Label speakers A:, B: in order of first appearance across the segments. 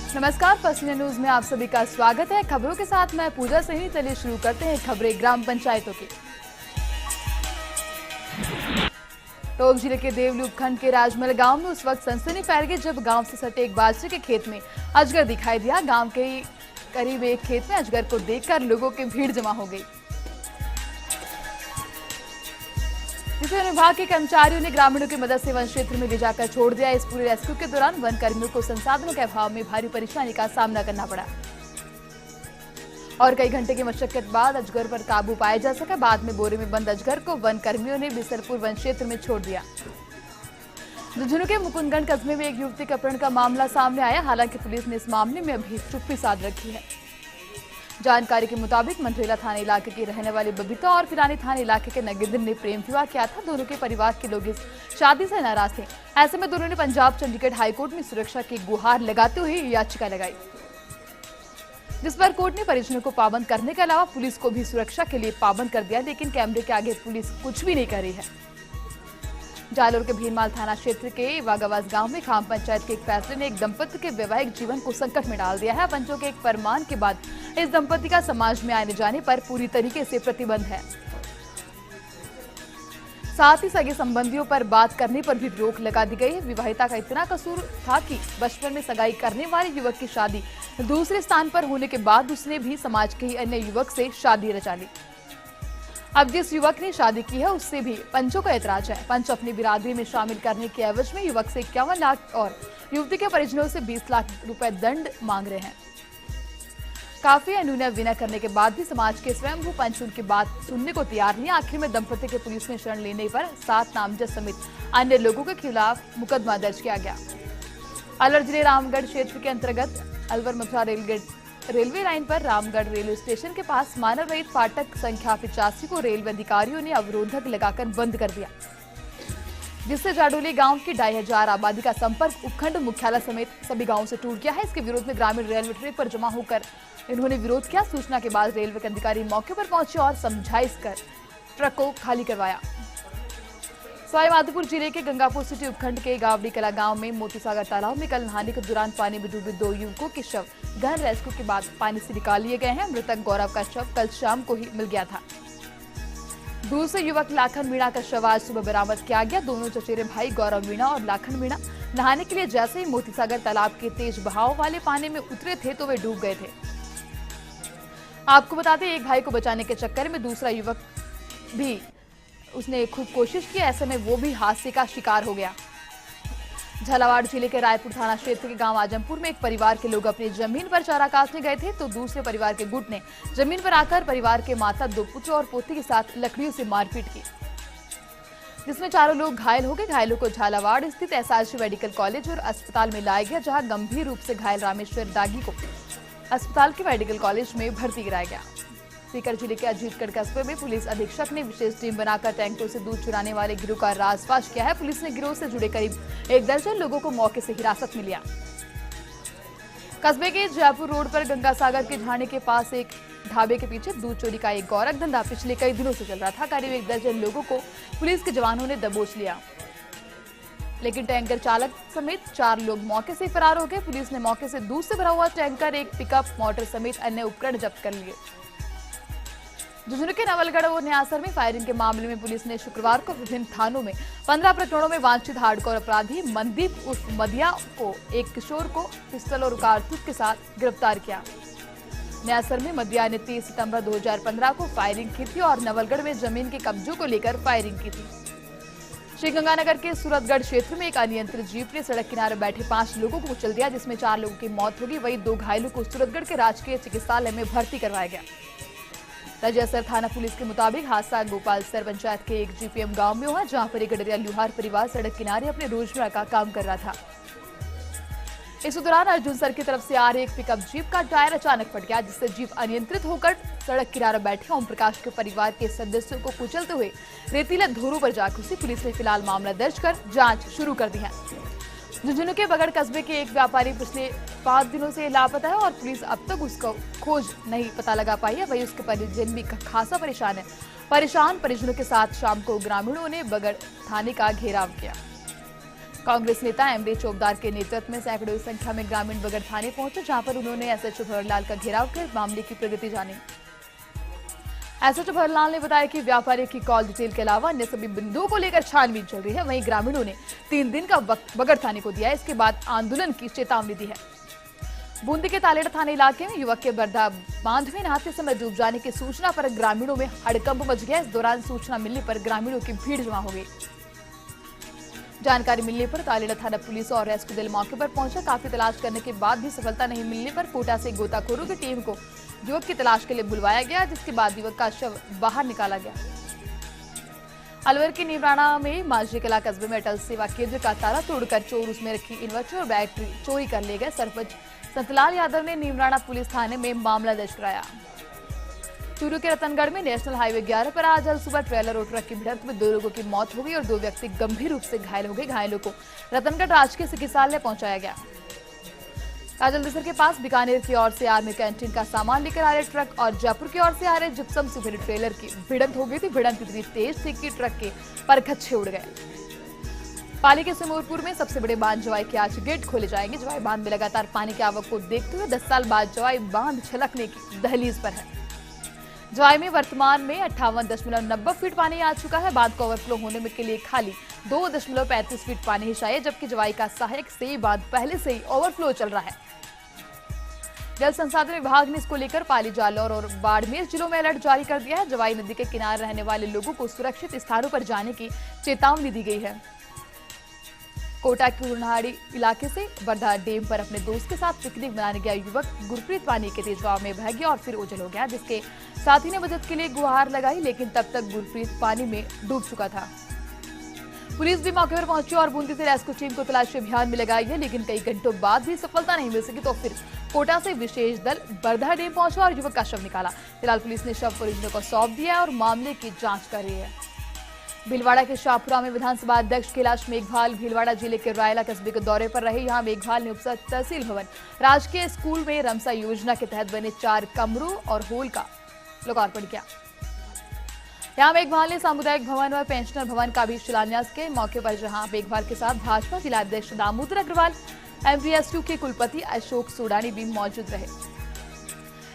A: नमस्कार, पसीना न्यूज में आप सभी का स्वागत है। खबरों के साथ मैं पूजा सिंह। चलिए शुरू करते हैं खबरें ग्राम पंचायतों की। टोंक जिले के देवली उपखंड के राजमहल गांव में उस वक्त सनसनी फैल गई जब गांव से सटे एक बाजरे के खेत में अजगर दिखाई दिया। गांव के करीब एक खेत में अजगर को देखकर लोगों की भीड़ जमा हो गई, जिसे विभाग के कर्मचारियों ने ग्रामीणों की मदद से वन क्षेत्र में ले जाकर छोड़ दिया। इस पूरे रेस्क्यू के दौरान वन कर्मियों को संसाधनों के अभाव में भारी परेशानी का सामना करना पड़ा और कई घंटे की मशक्कत बाद अजगर पर काबू पाया जा सका। बाद में बोरे में बंद अजगर को वन कर्मियों ने बिसरपुर वन क्षेत्र में छोड़ दिया। झुंझुनू के मुकुंदगढ़ कस्बे में एक युवती के अपहरण का मामला सामने आया। हालांकि पुलिस ने इस मामले में अभी चुप्पी साध रखी है। जानकारी के मुताबिक मंडरेला थाना इलाके की रहने वाली बबीता और फिरानी थाना इलाके के नगेंद्र ने प्रेम विवाह किया था। दोनों के परिवार के लोग इस शादी से नाराज थे। ऐसे में दोनों ने पंजाब चंडीगढ़ हाईकोर्ट में सुरक्षा की गुहार लगाते हुए याचिका लगाई, जिस पर कोर्ट ने परिजनों को पाबंद करने के अलावा पुलिस को भी सुरक्षा के लिए पाबंद कर दिया। लेकिन कैमरे के आगे पुलिस कुछ भी नहीं कर रही है। जालोर के भीनमाल थाना क्षेत्र के वागावास गांव में खाम पंचायत के एक फैसले ने एक दंपति के वैवाहिक जीवन को संकट में डाल दिया है। पंचों के एक फरमान के बाद इस दंपति का समाज में आने जाने पर पूरी तरीके से प्रतिबंध है। साथ ही सगे संबंधियों पर बात करने पर भी रोक लगा दी गई है। विवाहिता का इतना कसूर था कि बचपन में सगाई करने वाले युवक की शादी दूसरे स्थान पर होने के बाद उसने भी समाज के ही अन्य युवक से शादी रचा ली। अब जिस युवक ने शादी की है उससे भी पंचों का ऐतराज है। पंच अपनी बिरादरी में शामिल करने के एवज में युवक से 51 लाख और युवती के परिजनों से 20 लाख रुपए दंड मांग रहे हैं। काफी अनुनय विनय करने के बाद भी समाज के स्वयंभू पंच उनकी बात सुनने को तैयार नहीं। आखिर में दंपति के पुलिस में शरण लेने पर 7 नामजद समेत अन्य लोगों के खिलाफ मुकदमा दर्ज किया गया। अलवर जिले रामगढ़ क्षेत्र के अंतर्गत अलवर मथुरा रेलवे लाइन पर रामगढ़ रेलवे स्टेशन के पास मानव रहित फाटक संख्या 85 को रेलवे अधिकारियों ने अवरोधक लगाकर बंद कर दिया, जिससे जाडोली गांव की 2500 आबादी का संपर्क उपखंड मुख्यालय समेत सभी गांवों से टूट गया है। इसके विरोध में ग्रामीण रेलवे ट्रैक पर जमा होकर इन्होंने विरोध किया। सूचना के बाद रेलवे के अधिकारी मौके पर पहुंचे और समझाइश कर ट्रक को खाली करवाया। सवाईमाधोपुर जिले के गंगापुर सिटी उपखंड के गावड़ी कला गांव में मोतीसागर तालाब में कल नहाने के दौरान पानी में डूबे 2 युवकों के शव गहन रेस्क्यू के बाद पानी से निकाल लिए गए हैं। मृतक गौरव का शव कल शाम को ही मिल गया था। दूसरे युवक लाखन मीणा का शव आज सुबह बरामद किया गया। दोनों चचेरे भाई गौरव मीणा और लाखन मीणा नहाने के लिए जैसे ही मोतीसागर तालाब के तेज बहाव वाले पानी में उतरे थे तो वे डूब गए थे। आपको बता दें, एक भाई को बचाने के चक्कर में दूसरा युवक भी उसने खूब कोशिश की। ऐसे में वो भी हादसे का शिकार हो गया। झालावाड़ जिले के रायपुर थाना क्षेत्र के गांव आजमपुर में एक परिवार के लोग अपनी जमीन पर चारा काटने गए थे तो दूसरे परिवार के गुट ने जमीन पर आकर परिवार के माता, 2 पुत्र और पोती के साथ लकड़ियों से मारपीट की, जिसमें 4 लोग घायल हो गए। घायलों को झालावाड़ स्थित एसआरसी मेडिकल कॉलेज और अस्पताल में लाया गया, जहां गंभीर रूप से घायल रामेश्वर दागी को अस्पताल के मेडिकल कॉलेज में भर्ती कराया गया। सीकर जिले के अजीतगढ़ कस्बे में पुलिस अधीक्षक ने विशेष टीम बनाकर टैंकों से दूध चुराने वाले गिरोह का राजफाश किया है। पुलिस ने गिरोह से जुड़े करीब 1 दर्जन लोगों को मौके से हिरासत में लिया। कस्बे के जयपुर रोड पर गंगा सागर के झाड़े के पास एक ढाबे के पीछे दूध चोरी का एक गौरख धंधा पिछले कई दिनों से चल रहा था। करीब 1 दर्जन लोगों को पुलिस के जवानों ने दबोच लिया, लेकिन टैंकर चालक समेत 4 लोग मौके से फरार हो गए। पुलिस ने मौके से दूध से भरा हुआ टैंकर, एक पिकअप, मोटर समेत अन्य उपकरण जब्त कर लिए। झुंझुनू के नवलगढ़ और न्यासर में फायरिंग के मामले में पुलिस ने शुक्रवार को विभिन्न थानों में 15 प्रकरणों में वांछित हार्डकोर अपराधी मनदीप उर्फ मदिया को एक किशोर को पिस्टल और कारतूस के साथ गिरफ्तार किया। न्यासर में मदिया ने 30 सितंबर 2015 को फायरिंग की थी और नवलगढ़ में जमीन के कब्जों को लेकर फायरिंग की थी। श्रीगंगानगर के सूरतगढ़ क्षेत्र में एक अनियंत्रित जीप ने सड़क किनारे बैठे 5 लोगों को कुचल दिया, जिसमें 4 लोगों की मौत होगी। वहीं 2 घायलों को सूरतगढ़ के राजकीय चिकित्सालय में भर्ती करवाया गया। रजियासर थाना पुलिस के मुताबिक हादसा गोपालसर पंचायत के एक जीपीएम गांव में हुआ, जहां पर एक गडरिया लुहार परिवार सड़क किनारे अपने रोजमर्रा का काम कर रहा था। इस दौरान अर्जुन सर की तरफ से आ रही एक पिकअप जीप का टायर अचानक फट गया, जिससे जीप अनियंत्रित होकर सड़क किनारे बैठे ओम प्रकाश के परिवार के सदस्यों को कुचलते हुए रेतीले धोरों पर जा घुसी। पुलिस ने फिलहाल मामला दर्ज कर जांच शुरू कर दी है। झुंझुनू के बगड़ कस्बे के एक व्यापारी पिछले 5 दिनों से लापता है और पुलिस अब तक उसका खोज नहीं पता लगा पाई है। वही उसके परिजन भी खासा परेशान है। परेशान परिजनों के साथ शाम को ग्रामीणों ने बगड़ थाने का घेराव किया। कांग्रेस नेता एमडी चौबदार के नेतृत्व में सैकड़ों की संख्या में ग्रामीण बगड़ थाने पहुंचे, जहां पर उन्होंने एसएचओ भंवरलाल का घेराव कर मामले की प्रगति जानी। एसएचओ भंवरलाल ने बताया कि व्यापारी की कॉल डिटेल के अलावा अन्य सभी बिंदुओं को लेकर छानबीन चल रही है। वहीं ग्रामीणों ने 3 दिन का वक्त बगड़ थाने को दिया है। इसके बाद आंदोलन की चेतावनी दी है। बूंदी के तालेड़ा थाना इलाके में युवक के बरधा बांध में नहाते समय डूब जाने की सूचना पर ग्रामीणों में हड़कंप मच गया। इस दौरान सूचना मिलने पर ग्रामीणों की भीड़ जमा हो गई। जानकारी मिलने पर तालेड़ा थाना पुलिस और रेस्क्यू दल मौके पर पहुंचा। काफी तलाश करने के बाद भी सफलता नहीं मिलने पर कोटा से गोताखोरों की टीम को युवक की तलाश के लिए बुलवाया गया, जिसके बाद युवक का शव बाहर निकाला गया। अलवर के नीमराणा में मांझी कला कस्बे में अटल सेवा केंद्र का ताला तोड़कर चोर उसमें रखी इन्वर्टर और बैटरी चोरी कर ले गए। सरपंच संतलाल यादव ने नीमराणा पुलिस थाने में मामला दर्ज कराया। चूरू के रतनगढ़ में नेशनल हाईवे 11 पर आज सुबह ट्रेलर और ट्रक की भिड़ंत में 2 लोगों की मौत हो गई और 2 व्यक्ति गंभीर रूप से घायल हो गए। घायलों को रतनगढ़ राजकीय चिकित्सालय पहुंचाया गया। काजलदेसर के पास बीकानेर की ओर से आर्मी कैंटीन का सामान लेकर आ रहे ट्रक और जयपुर की ओर से आ रहे जिप्सम से भरे ट्रेलर की भिड़ंत हो गई थी। भिड़ंत इतनी तेज थी कि ट्रक के परखच्चे उड़ गए। पाली के सिमूरपुर में सबसे बड़े बांध जवाई के आज गेट खोले जाएंगे। जवाई बांध में लगातार पानी की आवक को देखते हुए 10 साल बाद जवाई बांध छलकने की दहलीज पर है। जवाई में वर्तमान में 58.90 फीट पानी आ चुका है। बांध को ओवरफ्लो होने के लिए खाली 2.35 फीट पानी ही चाहिए, जबकि जवाई का सहायक से बांध पहले से ही ओवरफ्लो चल रहा है। जल संसाधन विभाग ने इसको लेकर पाली, जालौर और बाड़मेर जिलों में अलर्ट जारी कर दिया है। जवाई नदी के किनारे रहने वाले लोगों को सुरक्षित स्थानों पर जाने की चेतावनी दी गई है। कोटा के उन्हाड़ी इलाके से बरधा डैम पर अपने दोस्त के साथ पिकनिक मनाने गया युवक गुरप्रीत पानी के तेज बहाव में बह गया और फिर ओझल हो गया, जिसके साथी ने मदद के लिए गुहार लगाई, लेकिन तब तक गुरप्रीत पानी में डूब चुका था। पुलिस भी मौके पर पहुंची और बूंदी से रेस्क्यू टीम को तलाशी अभियान में लगाई है, लेकिन कई घंटों बाद भी सफलता नहीं मिल सकी तो फिर कोटा से विशेष दल बरधा डैम पहुंचा और युवक का शव निकाला। फिलहाल पुलिस ने शव परिजनों को सौंप दिया है और मामले की जांच कर रही है। भीलवाड़ा के शाहपुरा में विधानसभा अध्यक्ष कैलाश मेघवाल भीलवाड़ा जिले के रायला कस्बे के दौरे पर रहे। यहां मेघवाल ने उप तहसील भवन राजकीय स्कूल में रमसा योजना के तहत बने 4 कमरों और हॉल का लोकार्पण किया। यहां मेघवाल ने सामुदायिक भवन व पेंशनर भवन का भी शिलान्यास किया। मौके पर जहां मेघवाल के साथ भाजपा जिला अध्यक्ष दामोदर अग्रवाल, एमडीएसयू के कुलपति अशोक सोडानी भी मौजूद रहे।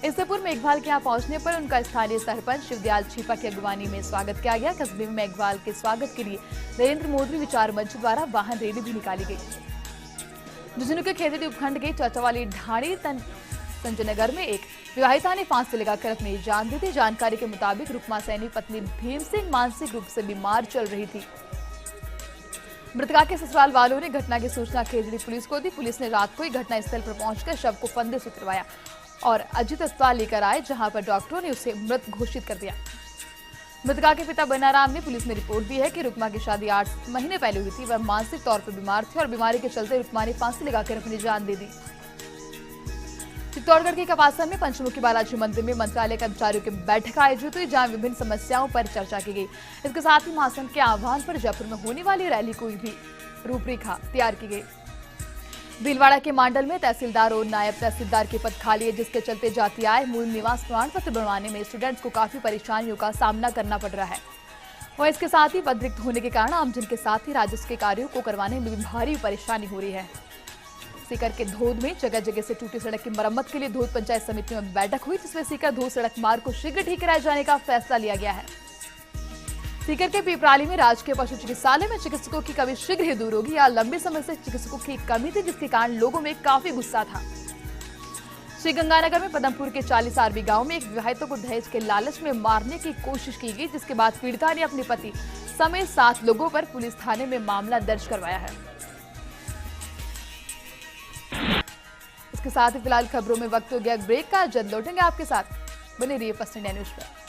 A: इससे पूर्व मेघवाल के यहां पहुंचने पर उनका स्थानीय सरपंच शिवदयाल छिपा की अगवानी में स्वागत किया गया। कस्बे में मेघवाल के स्वागत के लिए नरेंद्र मोदी विचार मंच द्वारा वाहन रैली भी निकाली गई। झुंझुनू के खेतड़ी उपखंड के चाचावाली ढाणी संजय नगर में एक विवाहिता ने फांसी लगाकर अपनी जान दी थी। जानकारी के मुताबिक रुकमा सैनी पत्नी भीम सिंह मानसिक रूप से बीमार चल रही थी। मृतका के ससुराल वालों ने घटना की सूचना खेजड़ी पुलिस को दी। पुलिस ने रात को ही घटनास्थल पर पहुंचकर शव को फंदे से उतरवाया और अजित अस्पताल लेकर आए, जहां पर डॉक्टरों ने उसे मृत घोषित कर दिया। मृतका के पिता बनाराम ने पुलिस में रिपोर्ट दी है कि रुकमा की शादी 8 महीने पहले हुई थी। वह मानसिक तौर पर बीमार थे और बीमारी के चलते रुकमा ने फांसी लगाकर अपनी जान दे दी। चित्तौड़गढ़ के कवासा में पंचमुखी बालाजी मंदिर में मंत्रालय कर्मचारियों की बैठक आयोजित हुई, जहां विभिन्न समस्याओं पर चर्चा की गई। इसके साथ ही महासंघ के आह्वान पर जयपुर में होने वाली रैली को भी रूपरेखा तैयार की गई। भीलवाड़ा के मांडल में तहसीलदार और नायब तहसीलदार के पद खाली है, जिसके चलते जाति आय मूल निवास प्रमाण पत्र बनवाने में स्टूडेंट्स को काफी परेशानियों का सामना करना पड़ रहा है। और इसके साथ ही पद रिक्त होने के कारण आमजन के साथ ही राजस्व के कार्यों को करवाने में भी भारी परेशानी हो रही है। सीकर के धोद में जगह जगह से टूटी सड़क की मरम्मत के लिए धोद पंचायत समिति में बैठक हुई, जिसमें सीकर धोद सड़क मार्ग को शीघ्र ठीक कराए जाने का फैसला लिया गया है। सीकर के पिपराली में राजकीय पशु चिकित्सालय में चिकित्सकों की कमी शीघ्र ही दूर होगी। या लंबे समय से चिकित्सकों की कमी थी, जिसके कारण लोगों में काफी गुस्सा था। श्रीगंगानगर में पदमपुर के 40 आरबी गांव में एक विवाहिता को दहेज के लालच में मारने की कोशिश की गई, जिसके बाद पीड़िता ने अपने पति समेत 7 लोगों पर पुलिस थाने में मामला दर्ज करवाया है। इसके साथ ही फिलहाल खबरों में वक्त हो गया ब्रेक का। जल्द लौटेंगे आपके साथ, बने रहिए फर्स्ट इंडिया न्यूज पर।